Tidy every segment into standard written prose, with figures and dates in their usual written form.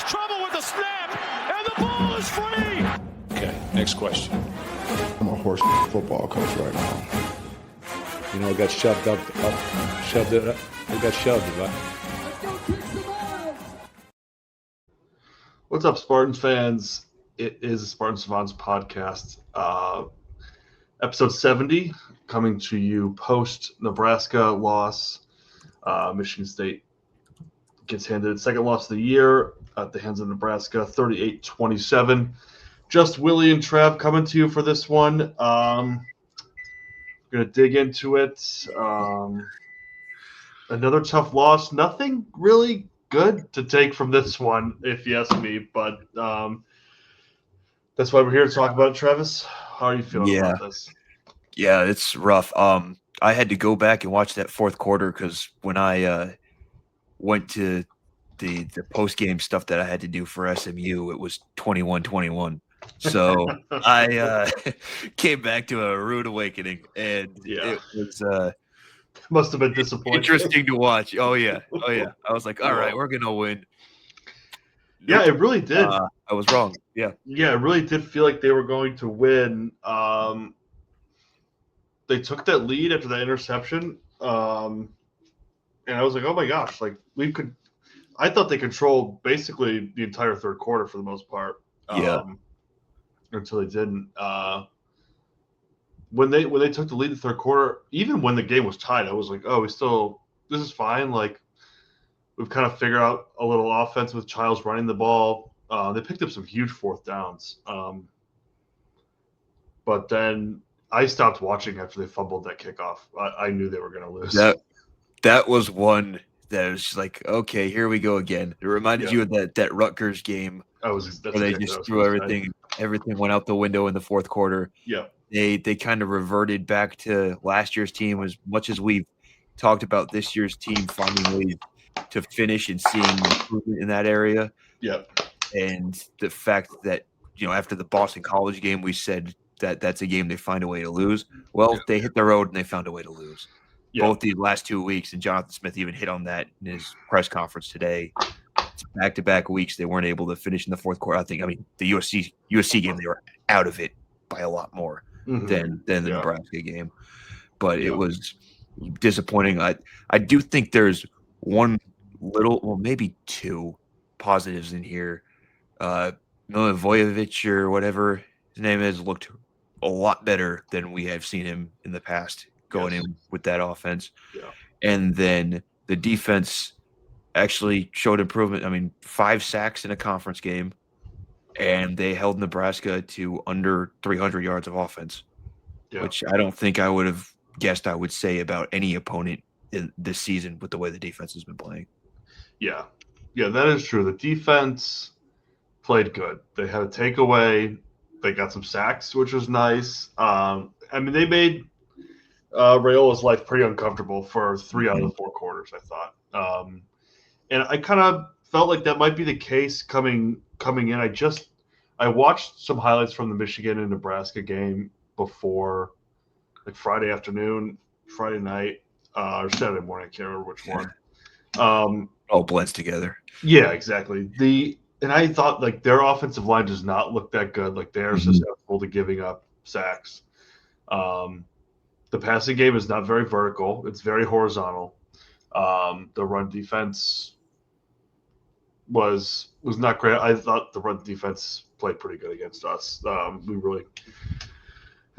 trouble with the snap, and the ball is free. Okay, next question. I'm a horse football coach right now. You know, it got shoved up, shoved it up. It got shoved, right? What's up, Spartans fans? It is the Spartan Savants podcast, episode 70, coming to you post-Nebraska loss. Michigan State gets handed its second loss of the year at the hands of Nebraska, 38-27. Just Willy and Trav coming to you for this one. Going to dig into it. Another tough loss. Nothing really good to take from this one, if you ask me. But that's why we're here to talk about it, Travis. How are you feeling about this? Yeah, it's rough. I had to go back and watch that fourth quarter because when I went to the post-game stuff that I had to do for SMU, it was 21-21. So I came back to a rude awakening, and it was must have been disappointing. Interesting to watch. Oh yeah. I was like, all right, we're gonna win. Yeah, it really did. I was wrong. Yeah, it really did feel like they were going to win. They took that lead after that interception, and I was like, oh my gosh, like we could. I thought they controlled basically the entire third quarter for the most part. Until they didn't. When they took the lead in the third quarter, even when the game was tied, I was like, oh, this is fine. Like we've kind of figured out a little offense with Childs running the ball. They picked up some huge fourth downs. But then I stopped watching after they fumbled that kickoff. I knew they were going to lose. That was one that was like, okay, here we go again. It reminded you of that Rutgers game where they just threw everything. Everything went out the window in the fourth quarter. Yeah. They kind of reverted back to last year's team, as much as we've talked about this year's team finding ways to finish and seeing improvement in that area. Yeah. And the fact that, after the Boston College game, we said that that's a game they find a way to lose. Well, they hit the road and they found a way to lose. Yeah. Both the last 2 weeks, and Jonathan Smith even hit on that in his press conference today. It's back-to-back weeks they weren't able to finish in the fourth quarter. The USC game, they were out of it by a lot more than the Nebraska game. But it was disappointing. I do think there's maybe two positives in here. Milivojevic or whatever his name is looked a lot better than we have seen him in the past going in with that offense. Yeah. And then the defense actually showed improvement. 5 sacks in a conference game, and they held Nebraska to under 300 yards of offense, which I don't think I would have guessed I would say about any opponent in this season with the way the defense has been playing. Yeah, that is true. The defense played good. They had a takeaway. They got some sacks, which was nice. They made Rayola's life pretty uncomfortable for 3 out of the 4 quarters, I thought. And I kind of felt like that might be the case coming in. I watched some highlights from the Michigan and Nebraska game before, like Friday night, or Saturday morning. I can't remember which one. All blends together. Yeah, exactly. And I thought like their offensive line does not look that good. Like they're susceptible to giving up sacks. The passing game is not very vertical. It's very horizontal. The run defense was not great. I thought the run defense played pretty good against us. We'll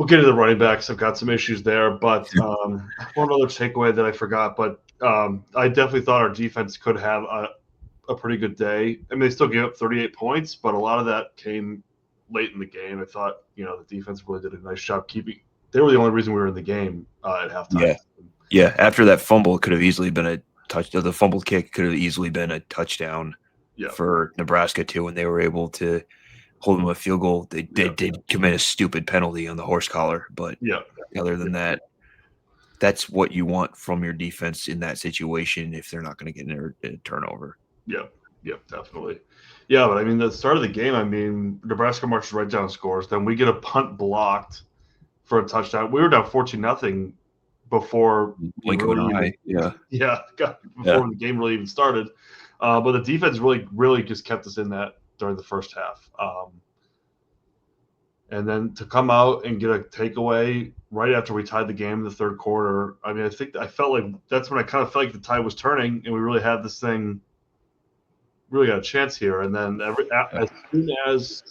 get to the running backs. I've got some issues there, but one other takeaway that I forgot. But I definitely thought our defense could have a pretty good day. They still gave up 38 points, but a lot of that came late in the game. I thought the defense really did a nice job keeping. They were the only reason we were in the game at halftime. Yeah. After that fumble, it could have easily been a touchdown. The fumbled kick could have easily been a touchdown for Nebraska too, and they were able to hold them a field goal. They did commit a stupid penalty on the horse collar, but other than that, that's what you want from your defense in that situation if they're not going to get a turnover. Yeah, definitely. Yeah, but the start of the game, Nebraska marches right down and scores. Then we get a punt blocked for a touchdown. We were down 14-0 before Lincoln before the game really even started. But the defense really just kept us in that during the first half. And then to come out and get a takeaway right after we tied the game in the third quarter, I mean, I felt like that's when I kind of felt like the tide was turning and we really had this thing, really got a chance here. And then as soon as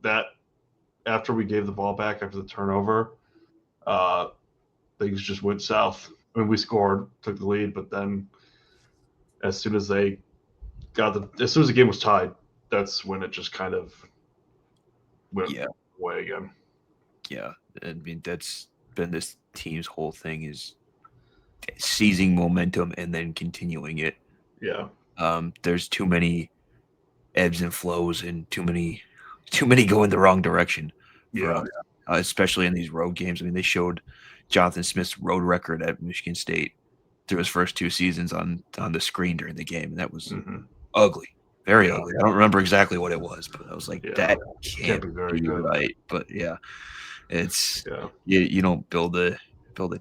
that, after we gave the ball back after the turnover, things just went south. I mean, we scored, took the lead, but then as soon as the game was tied, that's when it just kind of went away again. Yeah, I mean, that's been this team's whole thing, is seizing momentum and then continuing it. Yeah. There's too many ebbs and flows and too many going the wrong direction. Yeah. Especially in these road games. I mean, they showed Jonathan Smith's road record at Michigan State through his first 2 seasons on the screen during the game, and that was ugly. Very ugly. I don't remember exactly what it was, but I was like, that can't be very good. Right. But it's you don't build a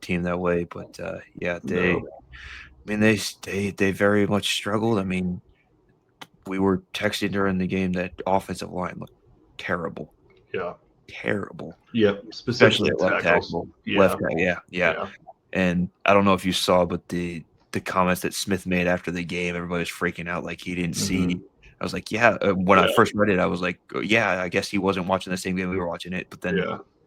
team that way. But they very much struggled. I mean, we were texting during the game that offensive line looked terrible. Yeah. Terrible. Yep. Especially at left tackle. Left tackle. Yeah. And I don't know if you saw, but the comments that Smith made after the game, everybody was freaking out like he didn't see. I was like, when I first read it, I was like, I guess he wasn't watching the same game we were watching it. But then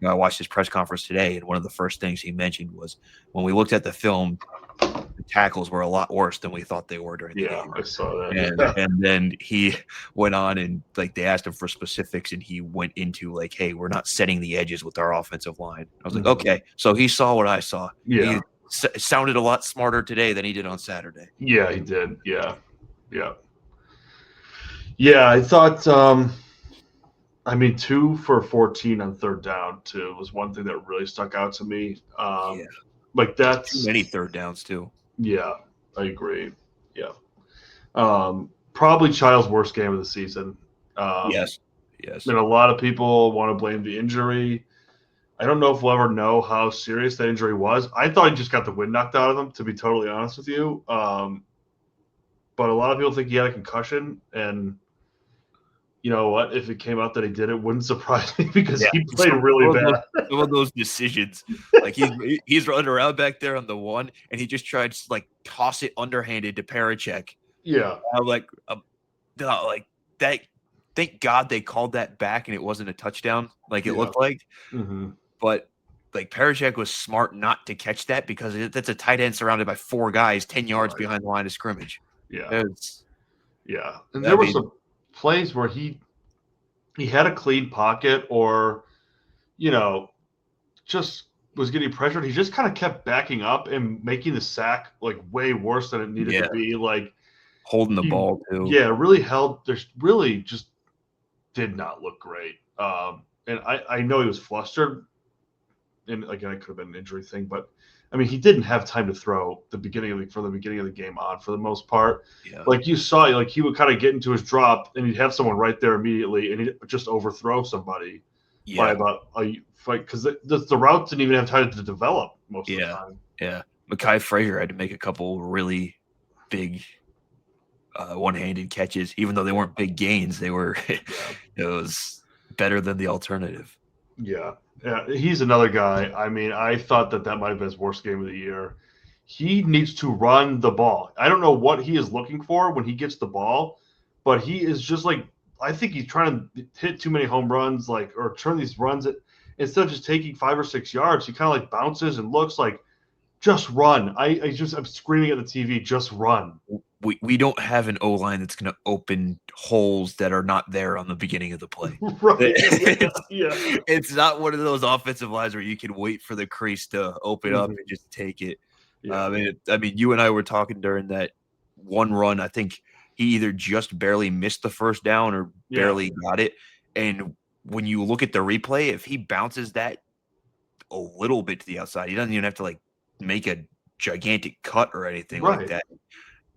I watched his press conference today, and one of the first things he mentioned was when we looked at the film, the tackles were a lot worse than we thought they were during the game. Yeah, I saw that. And then he went on and they asked him for specifics, and he went into like, hey, we're not setting the edges with our offensive line. I was like, okay, so he saw what I saw. Yeah. He sounded a lot smarter today than he did on Saturday. Yeah, he did. Yeah. Yeah, I thought, 2 for 14 on third down, too, was one thing that really stuck out to me. Like, that's too many third downs, too. Yeah, I agree. Yeah. Probably Child's worst game of the season. Yes. And a lot of people want to blame the injury. I don't know if we'll ever know how serious that injury was. I thought he just got the wind knocked out of him, to be totally honest with you. But a lot of people think he had a concussion, and you know what? If it came out that he did, it wouldn't surprise me because he played really bad. Some of those decisions, like he's running around back there on the one, and he just tried to like toss it underhanded to Parachek. Yeah, I'm like that. Thank God they called that back, and it wasn't a touchdown like it looked like. But like Parachek was smart not to catch that because that's a tight end surrounded by 4 guys 10 yards behind the line of scrimmage. Yeah, and there were some plays where he had a clean pocket, or just was getting pressured. He just kind of kept backing up and making the sack like way worse than it needed to be. Like holding the ball too. Yeah, really held. There's really just did not look great. And I know he was flustered, and again, it could have been an injury thing, but I mean, he didn't have time to throw from the beginning of the game on for the most part. Yeah. Like you saw, like he would kind of get into his drop, and he'd have someone right there immediately, and he'd just overthrow somebody by about because the routes didn't even have time to develop most of the time. Yeah, Mekhi Frazier had to make a couple really big one-handed catches, even though they weren't big gains. They were it was better than the alternative. Yeah, he's another guy. I mean, I thought that might have been his worst game of the year. He needs to run the ball. I don't know what he is looking for when he gets the ball, but he is just like, I think he's trying to hit too many home runs, or turn these runs instead of just taking 5 or 6 yards. He kind of like bounces and looks like, just run. I'm screaming at the TV, just run. We don't have an O-line that's going to open holes that are not there on the beginning of the play. Right. It's not one of those offensive lines where you can wait for the crease to open up and just take it. Yeah. I mean, you and I were talking during that one run. I think he either just barely missed the first down or barely got it. And when you look at the replay, if he bounces that a little bit to the outside, he doesn't even have to like make a gigantic cut or anything like that.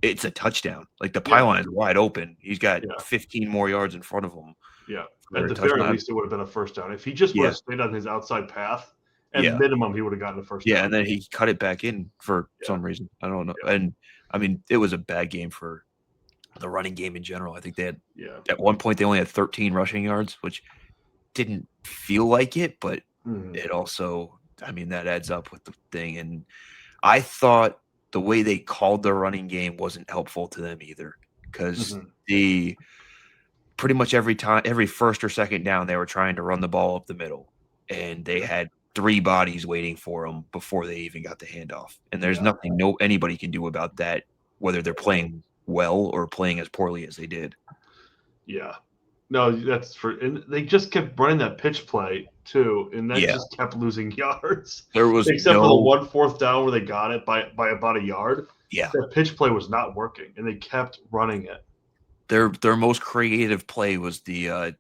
It's a touchdown. Like the pylon is wide open. He's got 15 more yards in front of him. Yeah. At the very least, it would have been a first down. If he just would have stayed on his outside path, at minimum, he would have gotten a first down. Yeah, and then he cut it back in for some reason. I don't know. And I mean, it was a bad game for the running game in general. I think they had Yeah. at one point they only had 13 rushing yards, which didn't feel like it, but it also, I mean, that adds up with the thing. And I thought the way they called the running game wasn't helpful to them either, because the pretty much every first or second down, they were trying to run the ball up the middle, and they had 3 bodies waiting for them before they even got the handoff. And there's nothing anybody can do about that, whether they're playing well or playing as poorly as they did. Yeah. No, and they just kept running that pitch play too, and that just kept losing yards. There was except for the 1 4th down where they got it by about a yard. Yeah. That pitch play was not working, and they kept running it. Their most creative play was the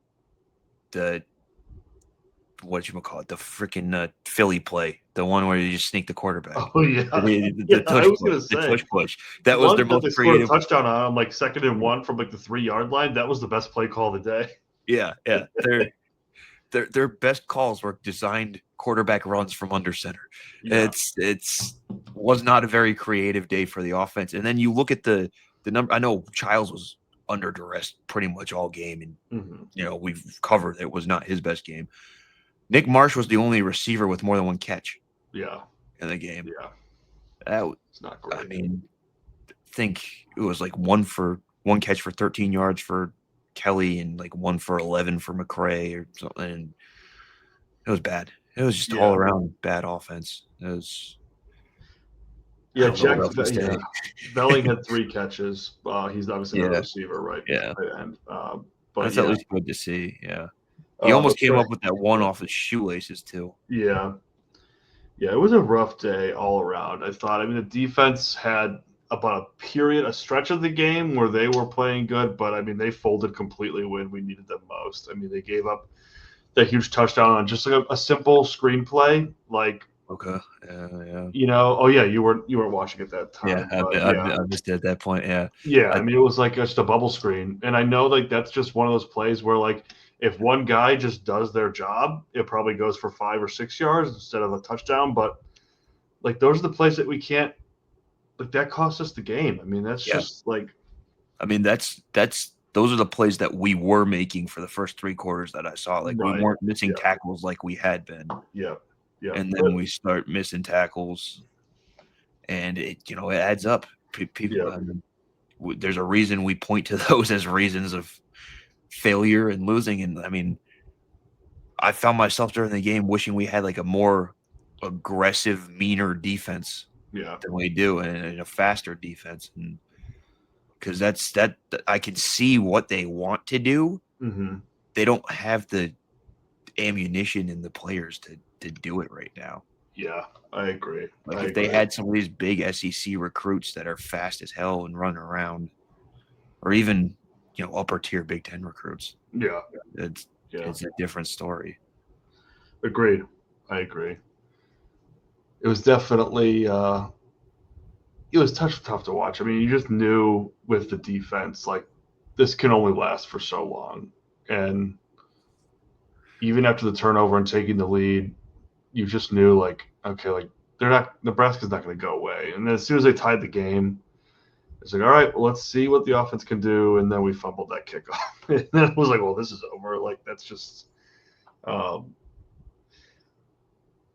what you call it, the freaking Philly play, the one where you just sneak the quarterback. Oh yeah, the tush push. That was their most creative. Touchdown on like 2nd and 1 from like the 3-yard line. That was the best play call of the day. Yeah. Their best calls were designed quarterback runs from under center. Yeah. It's was not a very creative day for the offense. And then you look at the number. I know Childs was under duress pretty much all game, and we've covered it was not his best game. Nick Marsh was the only receiver with more than 1 catch. Yeah, in the game. Yeah, that was not great. I mean, I think it was like 1 catch for 13 yards for Kelly and like 1 for 11 for McCray or something. And it was bad. It was just all around bad offense. It was. Yeah, Belling had 3 catches. He's obviously not a receiver, right? Yeah, and but that's at least good to see. Yeah, he almost came up with that one off his shoelaces too. Yeah, it was a rough day all around. I thought. I mean, the defense had about a stretch of the game where they were playing good, but I mean, they folded completely when we needed them most. I mean, they gave up that huge touchdown on just like a simple screenplay, like. Okay. Yeah. You weren't watching at that time. I missed it at that point. Yeah. Yeah. I mean, it was like just a bubble screen, and I know like that's just one of those plays where like if one guy just does their job, it probably goes for 5 or 6 yards instead of a touchdown. But like those are the plays that we can't. Like that cost us the game. I mean, that's just like. I mean, those are the plays that we were making for the first 3 quarters that I saw. Like we weren't missing tackles like we had been. Yeah. Yeah. And then we start missing tackles, and it adds up. People, there's a reason we point to those as reasons of failure and losing. And I mean, I found myself during the game wishing we had like a more aggressive, meaner defense than we do, and a faster defense. And because that I can see what they want to do. Mm-hmm. They don't have the ammunition and the players to do it right now. Yeah, I agree. If they had some of these big SEC recruits that are fast as hell and run around, or even upper tier Big Ten recruits, it's a different story. Agreed. I agree. It was definitely it was tough to watch. I mean, you just knew with the defense like this can only last for so long, and even after the turnover and taking the lead, you just knew like, okay, like Nebraska's not going to go away. And then as soon as they tied the game, it's like, all right, well, let's see what the offense can do. And then we fumbled that kickoff. And then it was like, well, this is over. Like that's just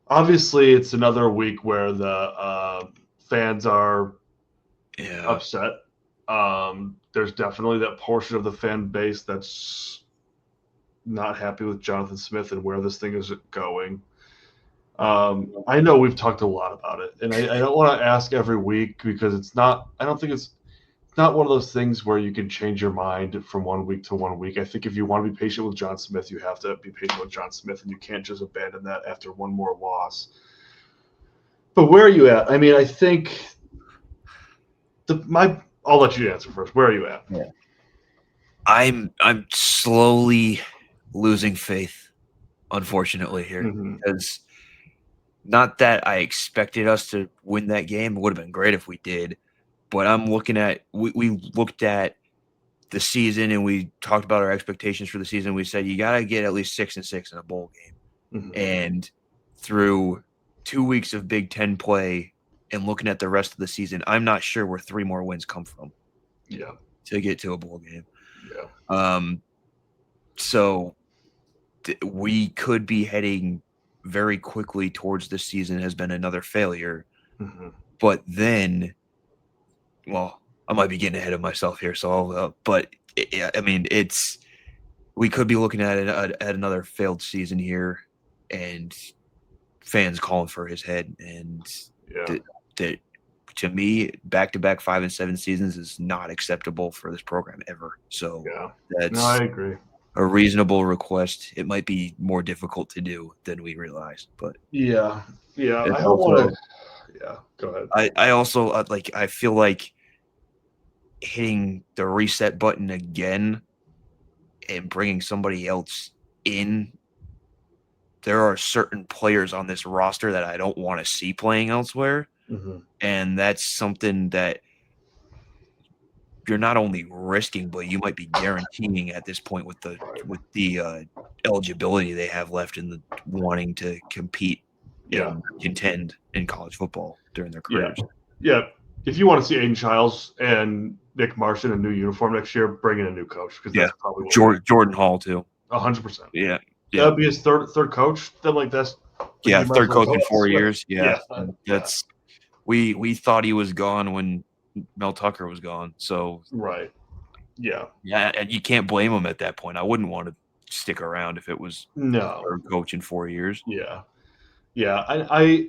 obviously it's another week where the fans are upset. There's definitely that portion of the fan base that's not happy with Jonathan Smith and where this thing is going. I know we've talked a lot about it, and I don't want to ask every week because I don't think it's not one of those things where you can change your mind from 1 week to 1 week. I think if you want to be patient with John Smith, you have to be patient with John Smith, and you can't just abandon that after one more loss. But where are you at? I mean, I think I'll let you answer first. Where are you at? Yeah. I'm slowly losing faith, unfortunately, here. Because not that I expected us to win that game. It would have been great if we did. But I'm looking at we looked at the season and we talked about our expectations for the season. We said you got to get at least 6-6 in a bowl game. And through 2 weeks of Big Ten play and looking at the rest of the season, I'm not sure where 3 more wins come from. Yeah. to get to a bowl game. Yeah. So we could be heading very quickly towards this season has been another failure. Mm-hmm. But then, well, I might be getting ahead of myself here. So, we could be looking at another failed season here, and fans calling for his head. And that to me, back-to-back 5 and 7 seasons is not acceptable for this program ever. So that's I agree. A reasonable request. It might be more difficult to do than we realize, but I don't want to. Yeah, go ahead. I also I feel like hitting the reset button again and bringing somebody else in. There are certain players on this roster that I don't want to see playing elsewhere, and that's something that you're not only risking, but you might be guaranteeing at this point with the eligibility they have left in the wanting to compete, and contend in college football during their careers. Yeah. If you want to see Aiden Childs and Nick Marsh in a new uniform next year, bring in a new coach because that's probably what Jordan Hall too. 100%. Yeah. That'd be his third coach. Then that's third coach in 4 years. Yeah. That's we thought he was gone when Mel Tucker was gone. So right. Yeah, and you can't blame him at that point. I wouldn't want to stick around if it was third coach in 4 years. Yeah.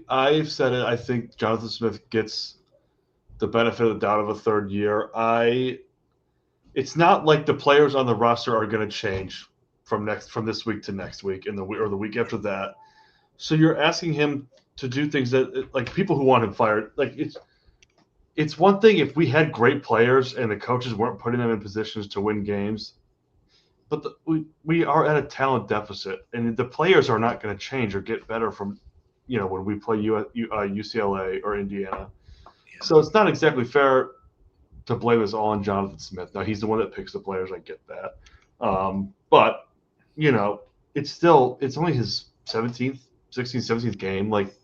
I've said it. I think Jonathan Smith gets the benefit of the doubt of a third year. It's not like the players on the roster are going to change from this week to next week or the week after that. So you're asking him to do things that like people who want him fired. Like it's one thing if we had great players and the coaches weren't putting them in positions to win games, but we are at a talent deficit, and the players are not going to change or get better from, when we play UCLA or Indiana. Yeah. So it's not exactly fair to blame this all on Jonathan Smith. Now he's the one that picks the players. I get that, but it's only his 16th, 17th game. Like,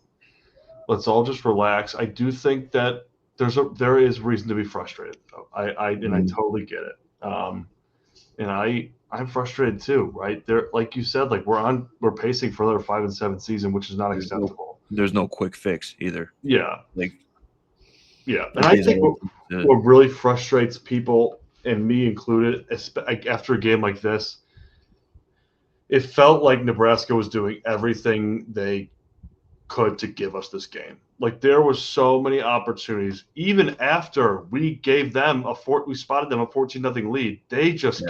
let's all just relax. I do think that there is reason to be frustrated, though. I totally get it. And I'm frustrated too, right? There, like you said, like we're pacing for another 5 and 7 season, which is not acceptable. There's no quick fix either. Yeah. And I think what really frustrates people, and me included, after a game like this, it felt like Nebraska was doing everything they could to give us this game. Like there was so many opportunities, even after we gave them we spotted them a 14-0 lead. They just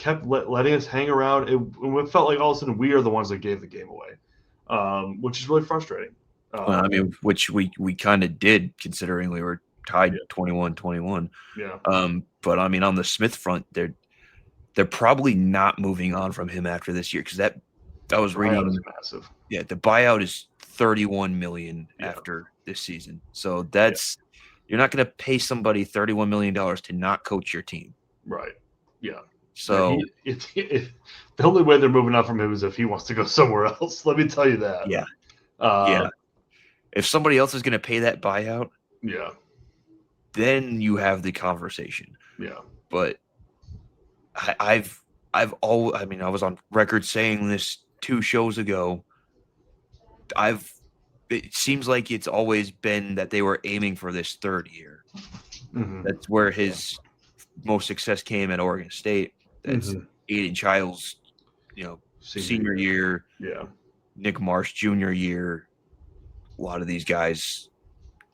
kept letting us hang around. It felt like all of a sudden we are the ones that gave the game away, which is really frustrating. Which we kind of did, considering we were tied 21-21. Yeah. But on the Smith front, they're probably not moving on from him after this year, because that was reading massive. Yeah, the buyout is $31 million after this season. So you're not going to pay somebody $31 million to not coach your team. Right. Yeah. So if the only way they're moving on from him is if he wants to go somewhere else. Let me tell you that. Yeah. If somebody else is going to pay that buyout, then you have the conversation. Yeah. But I was on record saying this 2 shows ago. It seems like it's always been that they were aiming for this third year. Mm-hmm. That's where his most success came at Oregon State. That's Aiden Childs, senior year. Yeah. Nick Marsh junior year. A lot of these guys,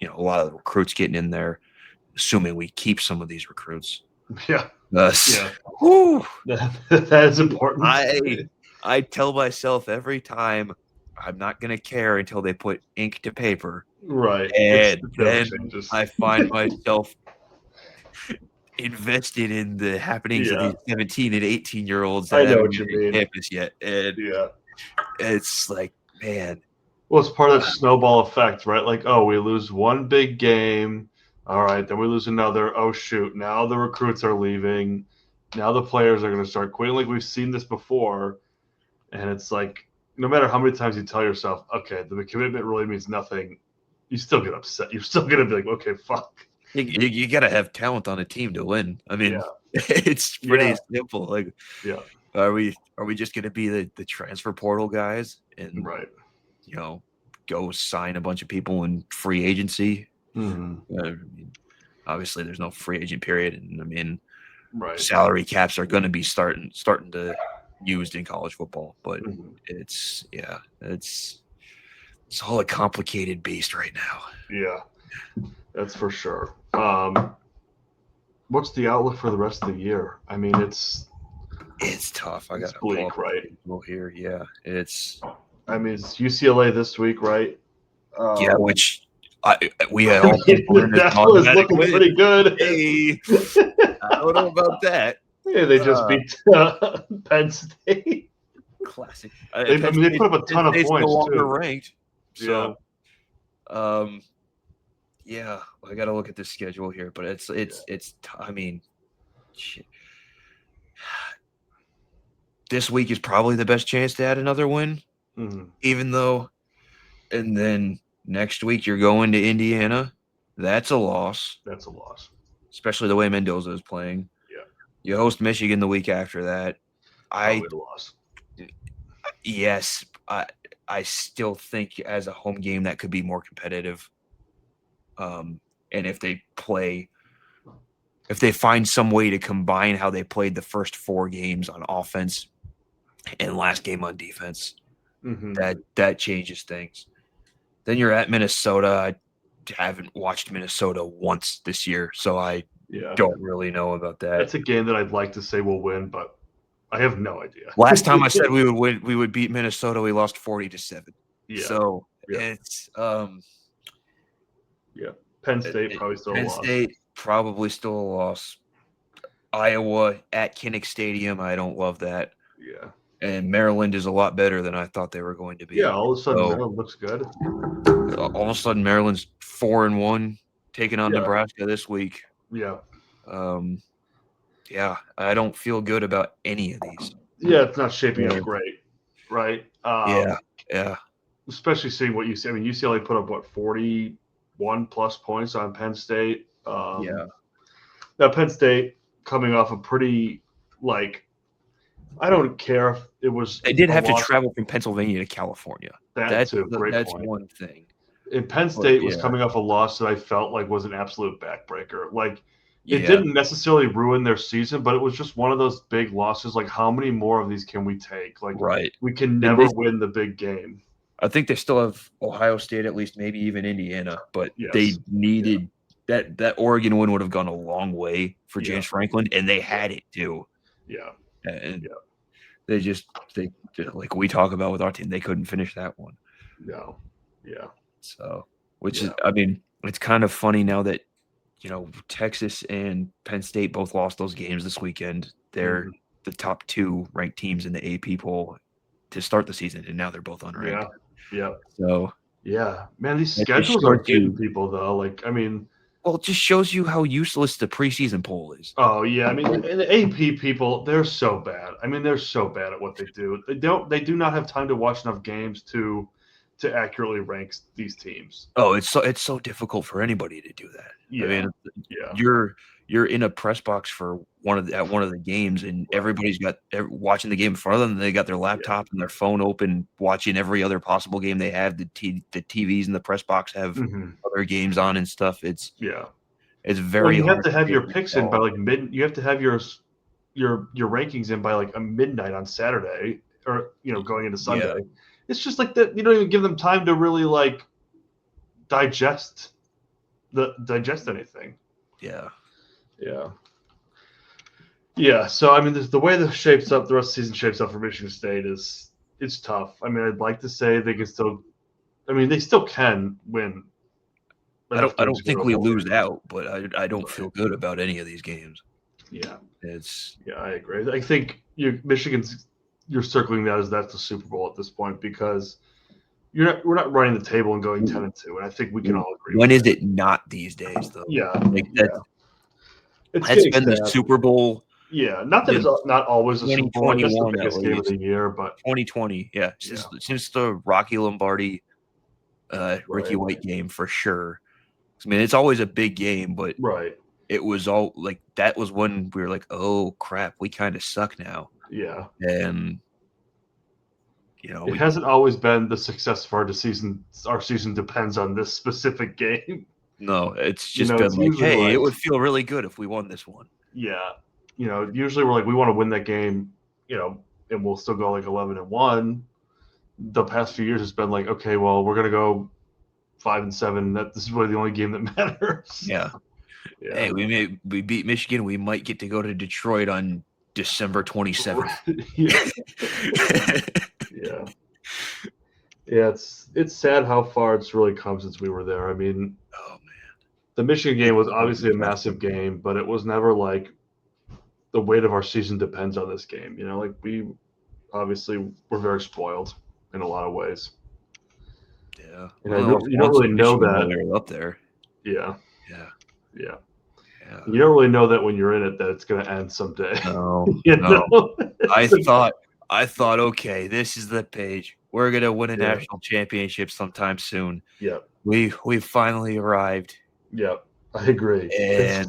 a lot of the recruits getting in there, assuming we keep some of these recruits. Yeah. Whew, that is important. I tell myself every time I'm not going to care until they put ink to paper. Right. And then I find myself invested in the happenings of these 17 and 18-year-olds that haven't been on campus yet. And it's like, man. Well, it's part of the snowball effect, right? Like, we lose one big game. All right, then we lose another. Oh, shoot. Now the recruits are leaving. Now the players are going to start quitting. Like, we've seen this before. And it's like, no matter how many times you tell yourself, okay, the commitment really means nothing, you still get upset. You're still going to be like, okay, fuck. You got to have talent on a team to win. I mean, it's pretty simple. Like, are we just going to be the transfer portal guys and go sign a bunch of people in free agency? Obviously, there's no free agent period, and I mean, salary caps are going to be starting to used in college football, but it's all a complicated beast right now. Yeah, that's for sure. What's the outlook for the rest of the year? I mean, it's tough. It's bleak, right? Here, yeah. It's UCLA this week, right? Which we had all that was looking pretty good. Hey, I don't know about that. Yeah, they just beat Penn State. Classic. They put up a ton of points no longer too. Ranked. So, I got to look at the schedule here, but it's. I mean, shit. This week is probably the best chance to add another win, even though, and then next week you're going to Indiana. That's a loss. Especially the way Mendoza is playing. Yeah. You host Michigan the week after that. Probably a loss. Yes, I still think as a home game that could be more competitive. And if they find some way to combine how they played the first 4 games on offense and last game on defense, that changes things. Then you're at Minnesota. I haven't watched Minnesota once this year, so I don't really know about that. That's a game that I'd like to say we'll win, but I have no idea. Last time I said we would win, we would beat Minnesota. We lost 40-7. Yeah. So it's Penn State probably still a loss. Penn State probably still a loss. Iowa at Kinnick Stadium. I don't love that. Yeah. And Maryland is a lot better than I thought they were going to be. Yeah, all of a sudden Maryland looks good. All of a sudden Maryland's 4-1, taking on Nebraska this week. Yeah. I don't feel good about any of these. Yeah, it's not shaping up great, right? Yeah. Especially seeing what you see. I mean, UCLA put up 41 plus points on Penn State. Now Penn State coming off a pretty I don't care if it was. They did have to travel from Pennsylvania to California. That's point. One thing. And Penn State was coming off a loss that I felt like was an absolute backbreaker. It didn't necessarily ruin their season, but it was just one of those big losses. How many more of these can we take? We can never win the big game. I think they still have Ohio State, at least maybe even Indiana, but they needed that Oregon win would have gone a long way for James Franklin, and they had it too. Yeah. And they like we talk about with our team, they couldn't finish that one. No. Yeah. So, is, I mean, it's kind of funny now that, Texas and Penn State both lost those games this weekend. They're the top 2 ranked teams in the AP poll to start the season, and now they're both unranked. Yeah. So, man, these schedules are getting people though. Well, it just shows you how useless the preseason poll is. Oh yeah, I mean, and the AP people, they're so bad. I mean, they're so bad at what they do. They do not have time to watch enough games to accurately rank these teams. Oh, it's so difficult for anybody to do that. Yeah. I mean, you're in a press box for one of the games, and everybody's watching the game in front of them. They got their laptop and their phone open, watching every other possible game they have. The TVs in the press box have other games on and stuff. It's very. You have to have your picks in by You have to have your rankings in by a midnight on Saturday, or going into Sunday. Yeah. It's just that you don't even give them time to really digest anything. Yeah. So I mean, the way the rest of the season shapes up for Michigan State it's tough. I mean, I'd like to say they can still. I mean, they still can win. I don't think we lose out, but I don't feel good about any of these games. Yeah. I agree. I think Michigan's. You're circling that as that's the Super Bowl at this point because we're not running the table and going 10-2, and I think we can all agree. When is it not these days though? Yeah, That's been the Super Bowl. Yeah, not that it's not always a Super Bowl. That's the biggest game of the year, but 2020, since the Rocky Lombardi, Ricky White game for sure. I mean, it's always a big game, but right. It was all like that was when we were like, oh crap, we kind of suck now. Yeah. And it hasn't always been the success of our season. Our season depends on this specific game. No, it's just been like, hey, it would feel really good if we won this one. Yeah. Usually we're like, we want to win that game, and we'll still go like 11-1. The past few years it's been like, okay, well, we're gonna go 5-7. This is really the only game that matters. Yeah. Hey, we beat Michigan. We might get to go to Detroit on December 27th. Yeah. Yeah, it's sad how far it's really come since we were there. I mean, oh man, the Michigan game was obviously a massive game, but it was never like the weight of our season depends on this game. Like we obviously were very spoiled in a lot of ways. Yeah, and you don't really know that up there. Yeah. Yeah. You don't really know that when you're in it that it's going to end someday. No, no. I thought, okay, this is the page. We're gonna win a national championship sometime soon. Yeah, we finally arrived. Yeah, I agree. And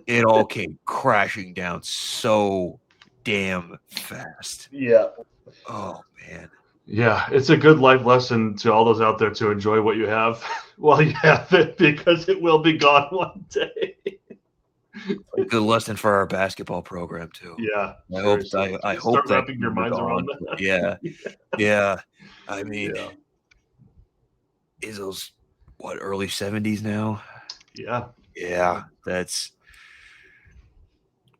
it all came crashing down so damn fast. Yeah. Oh man. Yeah, it's a good life lesson to all those out there to enjoy what you have while you have it, because it will be gone one day. A good lesson for our basketball program too. Yeah, I hope that wrapping your minds around that. Yeah. I mean, is those early 70s now? Yeah. That's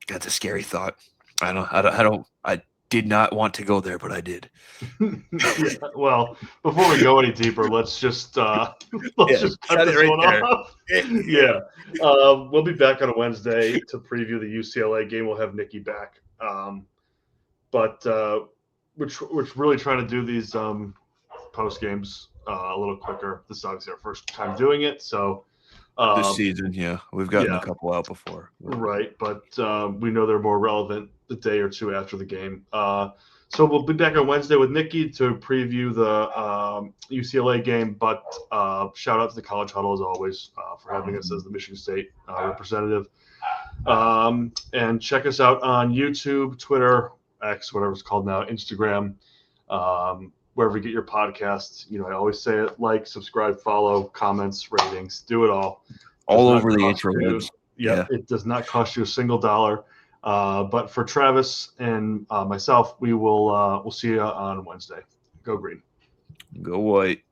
a scary thought. I did not want to go there, but I did. Yeah, well, before we go any deeper, let's just cut this one off. Yeah, we'll be back on a Wednesday to preview the UCLA game. We'll have Nikki back, but we're really trying to do these post games a little quicker. This is obviously our first time doing it, so this season, we've gotten a couple out before, right? But we know they're more relevant the day or two after the game. So we'll be back on Wednesday with Nikki to preview the UCLA game. But shout out to the College Huddle as always for having us as the Michigan State representative. And check us out on YouTube, Twitter, X, whatever it's called now, Instagram, wherever you get your podcasts. I always say it: like, subscribe, follow, comments, ratings, do it all. All over the interwebs. Yeah, it does not cost you a single dollar. But for Travis and myself, we'll see you on Wednesday. Go Green. Go White.